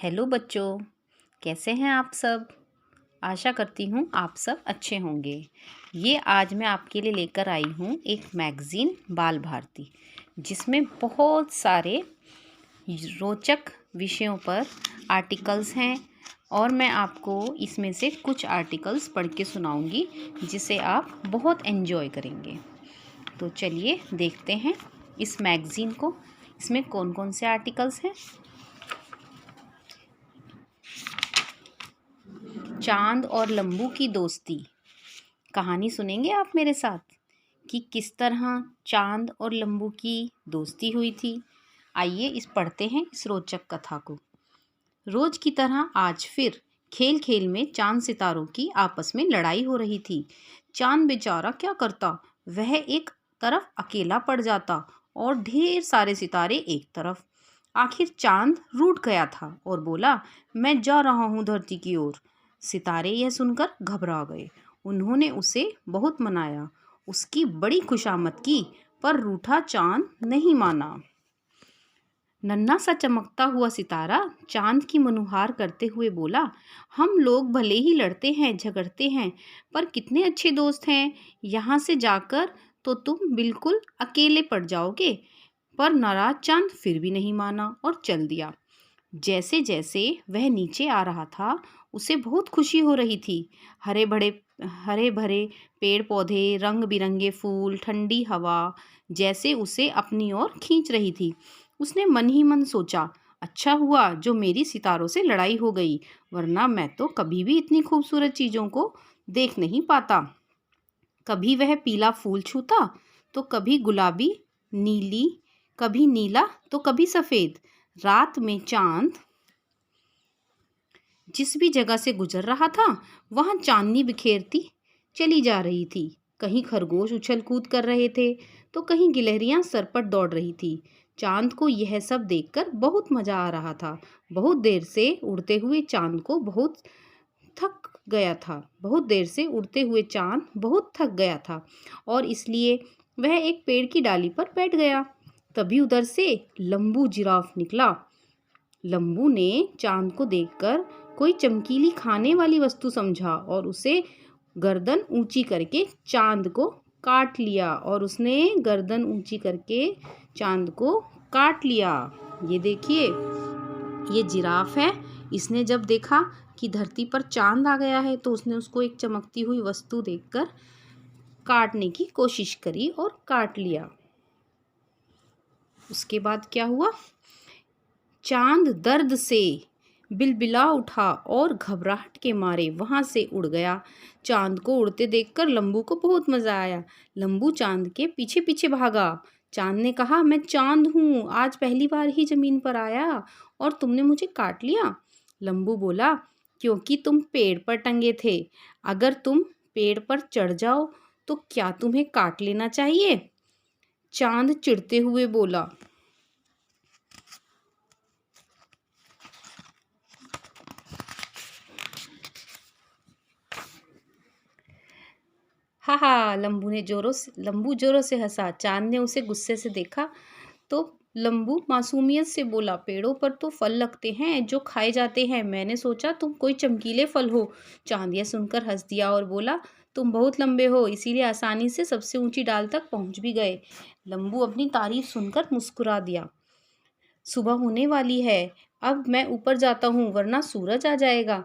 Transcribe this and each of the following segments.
Hello बच्चों, कैसे हैं आप सब। आशा करती हूँ आप सब अच्छे होंगे। ये आज मैं आपके लिए लेकर आई हूँ एक मैगज़ीन बाल भारती, जिसमें बहुत सारे रोचक विषयों पर आर्टिकल्स हैं और मैं आपको इसमें से कुछ आर्टिकल्स पढ़ के सुनाऊंगी जिसे आप बहुत एंजॉय करेंगे। तो चलिए देखते हैं इस मैगज़ीन को। इसमें कौन कौन से आर्टिकल्स हैं। चांद और लंबू की दोस्ती। कहानी सुनेंगे आप मेरे साथ कि किस तरह चांद और लंबू की दोस्ती हुई थी। आइए इस पढ़ते हैं इस रोचक कथा को। रोज की तरह आज फिर खेल खेल में चांद सितारों की आपस में लड़ाई हो रही थी। चांद बेचारा क्या करता, वह एक तरफ अकेला पड़ जाता और ढेर सारे सितारे एक तरफ। आखिर चांद रूठ गया था और बोला, मैं जा रहा हूँ धरती की ओर। सितारे यह सुनकर घबरा गए। उन्होंने उसे बहुत मनाया, उसकी बड़ी खुशामद की, पर रूठा चांद नहीं माना। नन्हा सा चमकता हुआ सितारा चांद की मनुहार करते हुए बोला, हम लोग भले ही लड़ते हैं झगड़ते हैं, पर कितने अच्छे दोस्त हैं। यहाँ से जाकर तो तुम बिल्कुल अकेले पड़ जाओगे। पर नाराज चांद फिर भी नहीं माना और चल दिया। जैसे जैसे वह नीचे आ रहा था, उसे बहुत खुशी हो रही थी। हरे भरे पेड़ पौधे, रंग बिरंगे फूल, ठंडी हवा जैसे उसे अपनी ओर खींच रही थी। उसने मन ही मन सोचा, अच्छा हुआ जो मेरी सितारों से लड़ाई हो गई, वरना मैं तो कभी भी इतनी खूबसूरत चीज़ों को देख नहीं पाता। कभी वह पीला फूल छूता तो कभी गुलाबी, नीली, कभी नीला तो कभी सफ़ेद। रात में चांद जिस भी जगह से गुजर रहा था, वहां चांदनी बिखेरती चली जा रही थी। कहीं खरगोश उछल कूद कर रहे थे तो कहीं गिलहरियां सर पर दौड़ रही थी। चांद को यह सब देखकर बहुत मजा आ रहा था। बहुत देर से उड़ते हुए चांद को बहुत देर से उड़ते हुए चांद बहुत थक गया था और इसलिए वह एक पेड़ की डाली पर बैठ गया। तभी उधर से लंबू जिराफ निकला। लंबू ने चांद को देखकर कोई चमकीली खाने वाली वस्तु समझा और उसे गर्दन ऊंची करके चांद को काट लिया चांद को काट लिया। ये देखिए, ये जिराफ है। इसने जब देखा कि धरती पर चांद आ गया है तो उसने उसको एक चमकती हुई वस्तु देखकर काटने की कोशिश करी और काट लिया। उसके बाद क्या हुआ, चांद दर्द से बिलबिला उठा और घबराहट के मारे वहां से उड़ गया। चांद को उड़ते देखकर लंबू को बहुत मजा आया। लंबू चांद के पीछे पीछे भागा। चांद ने कहा, मैं चांद हूँ, आज पहली बार ही जमीन पर आया और तुमने मुझे काट लिया। लंबू बोला, क्योंकि तुम पेड़ पर टंगे थे। अगर तुम पेड़ पर चढ़ जाओ तो क्या तुम्हें काट लेना चाहिए? चांद चिढ़ते हुए बोला। हा हा, लंबू जोरों से हंसा। चांद ने उसे गुस्से से देखा तो लंबू मासूमियत से बोला, पेड़ों पर तो फल लगते हैं जो खाए जाते हैं, मैंने सोचा तुम कोई चमकीले फल हो। चांद यह सुनकर हंस दिया और बोला, तुम बहुत लंबे हो, इसीलिए आसानी से सबसे ऊंची डाल तक पहुंच भी गए। लंबू अपनी तारीफ सुनकर मुस्कुरा दिया। सुबह होने वाली है, अब मैं ऊपर जाता हूँ वरना सूरज आ जाएगा।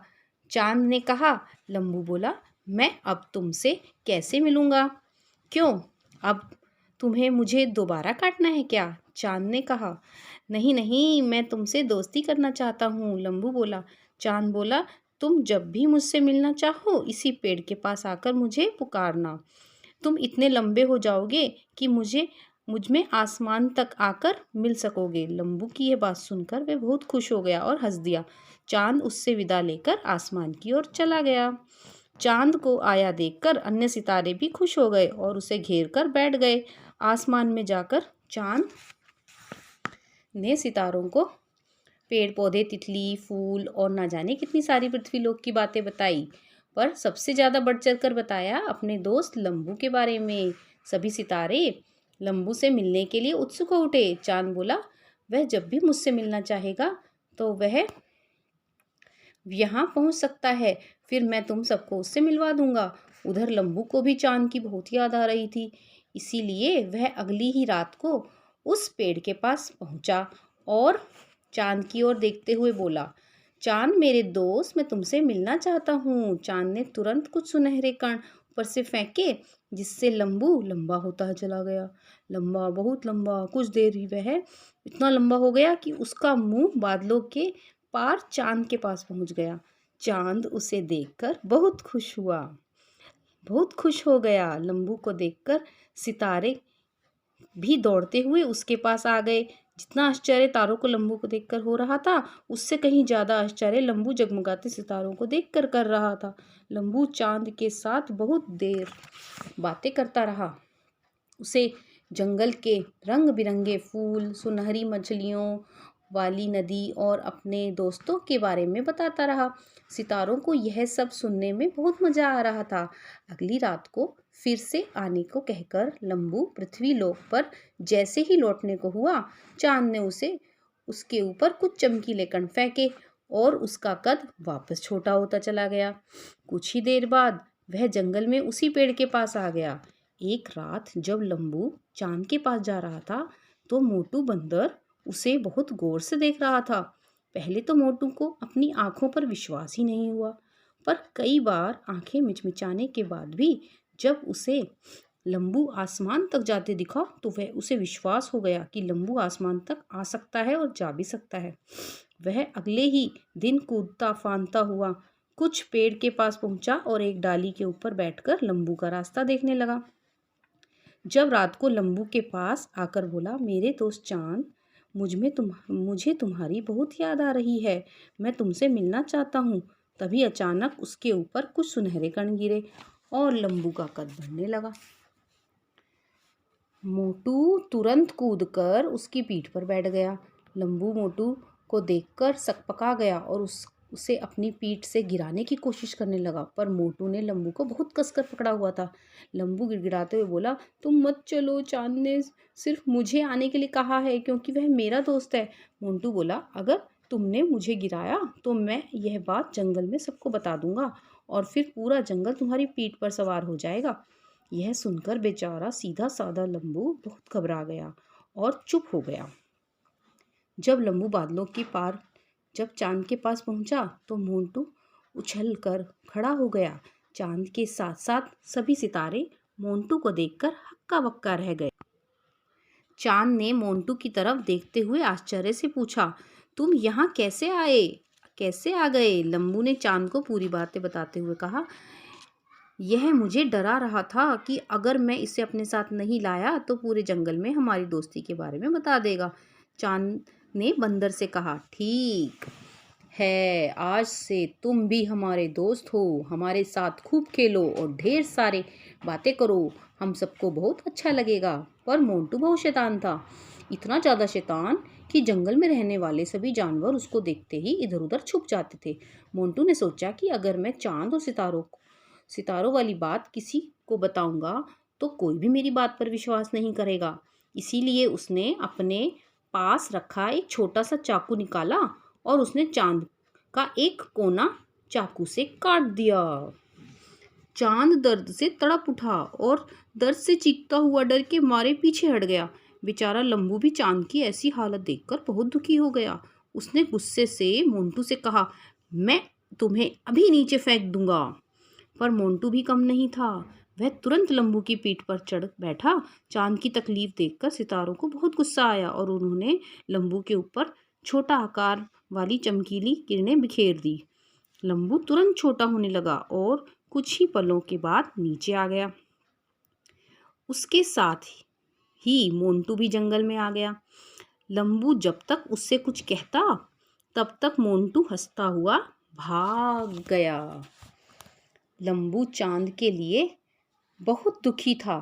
चांद ने कहा। लंबू बोला, मैं अब तुमसे कैसे मिलूंगा? क्यों, अब तुम्हें मुझे दोबारा काटना है क्या? चांद ने कहा। नहीं नहीं, मैं तुमसे दोस्ती करना चाहता हूँ, लंबू बोला। चांद बोला, तुम जब भी मुझसे मिलना चाहो इसी पेड़ के पास आकर मुझे पुकारना। तुम इतने लंबे हो जाओगे कि मुझ में आसमान तक आकर मिल सकोगे। लंबू की यह बात सुनकर वह बहुत खुश हो गया और हंस दिया। चांद उससे विदा लेकर आसमान की ओर चला गया। चांद को आया देखकर अन्य सितारे भी खुश हो गए और उसे घेर कर बैठ गए। आसमान में जाकर चांद ने सितारों को पेड़ पौधे, तितली, फूल और ना जाने कितनी सारी पृथ्वीलोक की बातें बताई, पर सबसे ज़्यादा बढ़ चढ़ कर बताया अपने दोस्त लंबू के बारे में। सभी सितारे लंबू से मिलने के लिए उत्सुक हो उठे। चांद बोला, वह जब भी मुझसे मिलना चाहेगा तो वह यहाँ पहुँच सकता है, फिर मैं तुम सबको उससे मिलवा दूंगा। उधर लंबू को भी चाँद की बहुत याद आ रही थी, इसीलिए वह अगली ही रात को उस पेड़ के पास पहुँचा और चाँद की ओर देखते हुए बोला, चाँद मेरे दोस्त, मैं तुमसे मिलना चाहता हूँ। चाँद ने तुरंत कुछ सुनहरे कण ऊपर से फेंके, जिससे लंबू लंबा होता चला गया। लंबा, बहुत लंबा। कुछ देर ही वह इतना लंबा हो गया कि उसका मुंह बादलों के पार चाँद के पास पहुंच गया। चाँद उसे देखकर बहुत खुश हुआ, बहुत खुश हो गया। लंबू को देखकर सितारे भी दौड़ते हुए उसके पास आ गए। जितना आश्चर्य तारों को लंबू को देखकर हो रहा था, उससे कहीं ज्यादा आश्चर्य लंबू जगमगाते सितारों को देखकर कर रहा था। लंबू चाँद के साथ बहुत देर बातें करता रहा। उसे जंगल के रंग बिरंगे फूल, सुनहरी मछलियों वाली नदी और अपने दोस्तों के बारे में बताता रहा। सितारों को यह सब सुनने में बहुत मजा आ रहा था। अगली रात को फिर से आने को कहकर लंबू पृथ्वी लोक पर जैसे ही लौटने को हुआ, चाँद ने उसे उसके ऊपर कुछ चमकीले कण फेंके और उसका कद वापस छोटा होता चला गया। कुछ ही देर बाद वह जंगल में उसी पेड़ के पास आ गया। एक रात जब लंबू चाँद के पास जा रहा था, तो मोटू बंदर उसे बहुत गौर से देख रहा था। पहले तो मोटू को अपनी आंखों पर विश्वास ही नहीं हुआ, पर कई बार आंखें मिचमिचाने के बाद भी जब उसे लंबू आसमान तक जाते दिखा, तो वह उसे विश्वास हो गया कि लंबू आसमान तक आ सकता है और जा भी सकता है। वह अगले ही दिन कूदता फांदता हुआ कुछ पेड़ के पास पहुंचा और एक डाली के ऊपर बैठकर लंबू का रास्ता देखने लगा। जब रात को लंबू के पास आकर बोला, मेरे दोस्त चाँद, मुझे तुम्हारी बहुत याद आ रही है, मैं तुमसे मिलना चाहता हूँ। तभी अचानक उसके ऊपर कुछ सुनहरे कण गिरे और लंबू का कद बढ़ने लगा। मोटू तुरंत कूदकर उसकी पीठ पर बैठ गया। लंबू मोटू को देखकर सकपका गया और उसे अपनी पीठ से गिराने की कोशिश करने लगा, पर मोटू ने लंबू को बहुत कसकर पकड़ा हुआ था। लंबू गिड़गिड़ाते हुए बोला, तुम मत चलो, चाँद ने सिर्फ मुझे आने के लिए कहा है क्योंकि वह मेरा दोस्त है। मोटू बोला, अगर तुमने मुझे गिराया तो मैं यह बात जंगल में सबको बता दूंगा और फिर पूरा जंगल तुम्हारी पीठ पर सवार हो जाएगा। यह सुनकर बेचारा सीधा साधा लंबू बहुत घबरा गया और चुप हो गया। जब लंबू बादलों के पार जब चाँद के पास पहुंचा, तो मोंटू उछल कर खड़ा हो गया। चाँद के साथ साथ सभी सितारे मोंटू को देखकर हक्का बक्का रह गए। चाँद ने मोंटू की तरफ देखते हुए आश्चर्य से पूछा, तुम यहाँ कैसे आ गए? लंबू ने चाँद को पूरी बातें बताते हुए कहा, यह मुझे डरा रहा था कि अगर मैं इसे अपने साथ नहीं लाया तो पूरे जंगल में हमारी दोस्ती के बारे में बता देगा। चाँद ने बंदर से कहा, ठीक है, आज से तुम भी हमारे दोस्त हो। हमारे साथ खूब खेलो और ढेर सारे बातें करो, हम सबको बहुत अच्छा लगेगा। पर मोंटू बहुत शैतान था, इतना ज़्यादा शैतान कि जंगल में रहने वाले सभी जानवर उसको देखते ही इधर उधर छुप जाते थे। मोंटू ने सोचा कि अगर मैं चाँद और सितारों वाली बात किसी को बताऊंगा तो कोई भी मेरी बात पर विश्वास नहीं करेगा। इसीलिए उसने अपने पास रखा एक छोटा सा चाकू निकाला और उसने चाँद का एक कोना चाकू से काट दिया। चाँद दर्द से तड़प उठा और दर्द से चीखता हुआ डर के मारे पीछे हट गया। बेचारा लंबू भी चाँद की ऐसी हालत देखकर बहुत दुखी हो गया। उसने गुस्से से मोंटू से कहा, मैं तुम्हें अभी नीचे फेंक दूंगा। पर मोंटू भी कम नहीं था, वह तुरंत लंबू की पीठ पर चढ़ बैठा। चाँद की तकलीफ देखकर सितारों को बहुत गुस्सा आया और उन्होंने लंबू के ऊपर छोटा आकार वाली चमकीली किरणें बिखेर दी। लंबू तुरंत छोटा होने लगा और कुछ ही पलों के बाद नीचे आ गया। उसके साथ ही मोंटू भी जंगल में आ गया। लंबू जब तक उससे कुछ कहता, तब तक मोंटू हंसता हुआ भाग गया। लंबू चाँद के लिए बहुत दुखी था।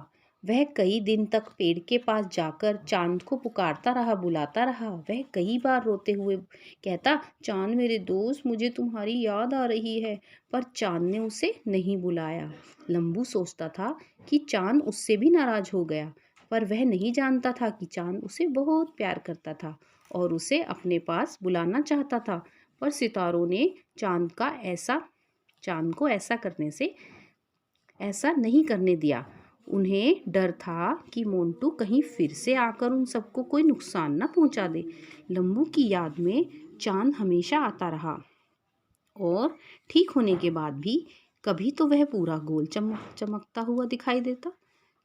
वह कई दिन तक पेड़ के पास जाकर चाँद को पुकारता रहा, बुलाता रहा। वह कई बार रोते हुए कहता, चाँद मेरे दोस्त, मुझे तुम्हारी याद आ रही है। पर चाँद ने उसे नहीं बुलाया। लंबू सोचता था कि चाँद उससे भी नाराज हो गया, पर वह नहीं जानता था कि चाँद उसे बहुत प्यार करता था और उसे अपने पास बुलाना चाहता था। और सितारों ने चाँद को ऐसा करने से ऐसा नहीं करने दिया। उन्हें डर था कि मोंटू कहीं फिर से आकर उन सबको कोई नुकसान न पहुंचा दे। लंबू की याद में चाँद हमेशा आता रहा और ठीक होने के बाद भी कभी तो वह पूरा गोल चमकता हुआ दिखाई देता,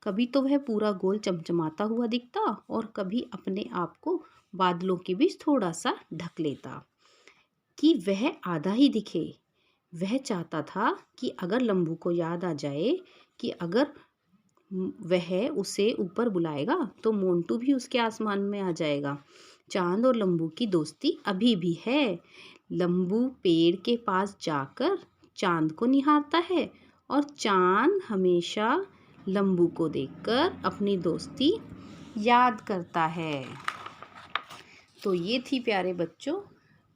कभी तो वह पूरा गोल चमचमाता हुआ दिखता और कभी अपने आप को बादलों के बीच थोड़ा सा ढक लेता कि वह आधा ही दिखे। वह चाहता था कि अगर लंबू को याद आ जाए कि अगर वह उसे ऊपर बुलाएगा तो मोंटू भी उसके आसमान में आ जाएगा। चाँद और लंबू की दोस्ती अभी भी है। लंबू पेड़ के पास जाकर चाँद को निहारता है और चाँद हमेशा लंबू को देखकर अपनी दोस्ती याद करता है। तो ये थी प्यारे बच्चों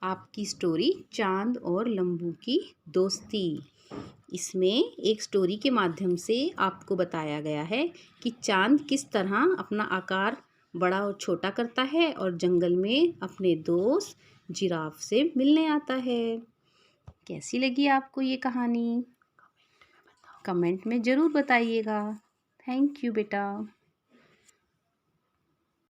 आपकी स्टोरी चाँद और लंबू की दोस्ती। इसमें एक स्टोरी के माध्यम से आपको बताया गया है कि चाँद किस तरह अपना आकार बड़ा और छोटा करता है और जंगल में अपने दोस्त जिराफ से मिलने आता है। कैसी लगी आपको ये कहानी? कमेंट में ज़रूर बताइएगा। थैंक यू बेटा।